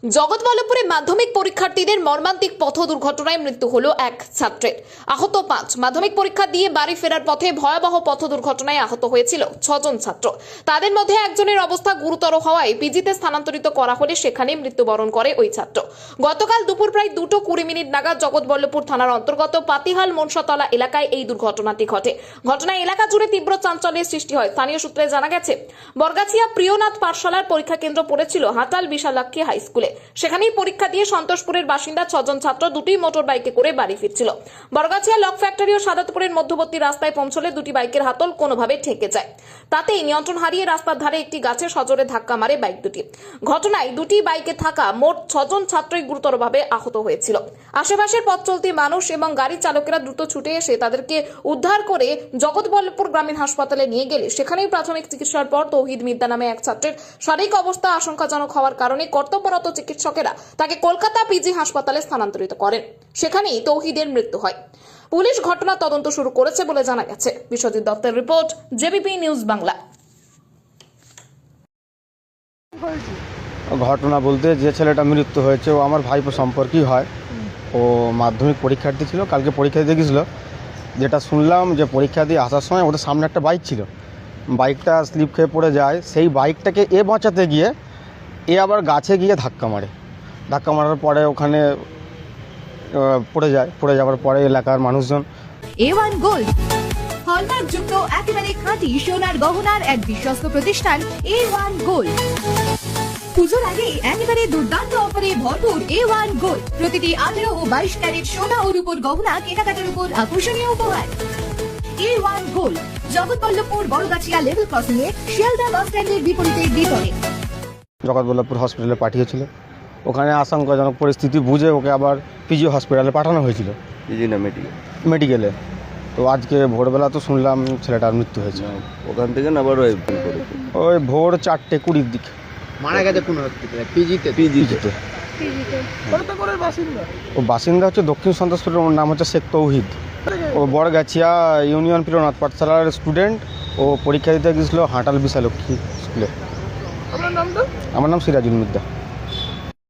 জগৎবল্লভপুরে মাধ্যমিক পরীক্ষার্থীদের মর্মান্তিক পথ দুর্ঘটনায় মৃত্যু হলো এক ছাত্রের, আহত 5। মাধ্যমিক পরীক্ষা দিয়ে বাড়ি ফেরার পথে ভয়াবহ পথ দুর্ঘটনায় আহত হয়েছিল 6 জন ছাত্র। তাদের মধ্যে একজনের অবস্থা গুরুতর হওয়ায় পিজিতে স্থানান্তরিত করা হলে সেখানে মৃত্যুবরণ করে ওই ছাত্র। গতকাল দুপুর প্রায় 2:20 নাগাদ জগৎবল্লভপুর থানার অন্তর্গত পাতিহাল মনসাতলা এলাকায় এই দুর্ঘটনাটি ঘটে। ঘটনায় এলাকা জুড়ে তীব্র চাঞ্চল্যের সৃষ্টি হয়। স্থানীয় সূত্রে জানা গেছে, বরগাছিয়া প্রিয়নাথ পাঠশালার পরীক্ষা কেন্দ্র পড়েছিল হাটাল বিশালাক্ষী হাই স্কুলে। সেখানেই পরীক্ষা দিয়ে সন্তোষপুরের বাসিন্দা 6 জন ছাত্র দুটি মোটর বাইকে করে বাড়ি ফিরছিল। বরগাছিয়া লক ফ্যাক্টরি ও সাদাতপুরের মধ্যবর্তী রাস্তায় পৌঁছলে দুটি বাইকের হাতল কোনোভাবে ঠেকে যায়। তাতেই নিয়ন্ত্রণ হারিয়ে রাস্তার ধারে একটি গাছে সজোরে ধাক্কা মারে বাইক দুটি। ঘটনায় দুটি বাইকে থাকা মোট 6 জন ছাত্রই গুরুতরভাবে আহত হয়েছিল। আশেপাশের পথ চলতি মানুষ এবং গাড়ি চালকেরা দ্রুত ছুটে এসে তাদেরকে উদ্ধার করে জগৎবল্লভপুর গ্রামীণ হাসপাতালে নিয়ে গেলে সেখানেই প্রাথমিক চিকিৎসার পর তৌহিদ মিদ্দা নামে এক ছাত্রের শারীরিক অবস্থা আশঙ্কাজনক হওয়ার কারণে কর্তব্যরত চিকিৎসকেরা তাকে কলকাতা পিজি হাসপাতালে স্থানান্তরিত করেন। সেখানেই তৌহিদের মৃত্যু হয়। পুলিশ ঘটনা তদন্ত শুরু করেছে বলে জানা গেছে। বিশ্বজিৎ দত্তের রিপোর্ট, জেবিপি নিউজ বাংলা। ঘটনা বলতে যে ছেলেটা মৃত্যু হয়েছে ও আমার ভাইপো সম্পর্কই হয়। ও মাধ্যমিক পরীক্ষার্থী ছিল, কালকে পরীক্ষা দিতে গেছিল। যেটা শুনলাম যে পরীক্ষা দিয়ে আসার সময় ওদের সামনে একটা বাইক ছিল, বাইকটা স্লিপ খেয়ে পড়ে যায়। সেই বাইকটাকে এ বাঁচাতে গিয়ে এ আবার গাছে গিয়ে ধাক্কা মারার পরে ওখানে পড়ে যায়। পড়ে যাওয়ার পরে এলাকার মানুষজন A1 গোল্ড হলমার্ক যুক্ত একেবারে খাঁটি সোনার গহনার এক বিশ্বস্ত প্রতিষ্ঠান A1 গোল্ড। পুজোর আগে একেবারে দুর্দান্ত অফারে ভরপুর A1 গোল্ড। প্রতিটি 18 ও 22 ক্যারেট সোনা ও রূপোর গহনা কেনাকাটার উপর আকর্ষণীয় উপহার। A1 gold Jagatballavpur Baragachhia level crossing এ শিয়ালদা বাস স্ট্যান্ডের বিপরীতে দ্বিতলে। জগৎবল্লভপুর হসপিটালে পাঠিয়েছিল। ওখানে আশঙ্কাজনক পরিস্থিতি বুঝে ওকে আবার পিজি হসপিটালে পাঠানো হয়েছিল, পিজি না মেডিকেলে। তো আজকে ভোরবেলা তো শুনলাম ছেলেটার মৃত্যু হয়েছে। ওখান থেকে না আবার ওই ভোর 4:20 দিকে মারা গেছে কোন হসপিটালে? পিজিতে। ও বাসিন্দা হচ্ছে দক্ষিণ সন্তোষপুরের, ওর নাম হচ্ছে শেখ তৌহিদ। ও বড়গাছিয়া ইউনিয়ন প্রিয়নাথ পাঠশালার স্টুডেন্ট। ও পরীক্ষা দিতে গেছিল হাটাল বিশালাক্ষী স্কুলে। আমার নাম সিরাজুল মিদ্দা।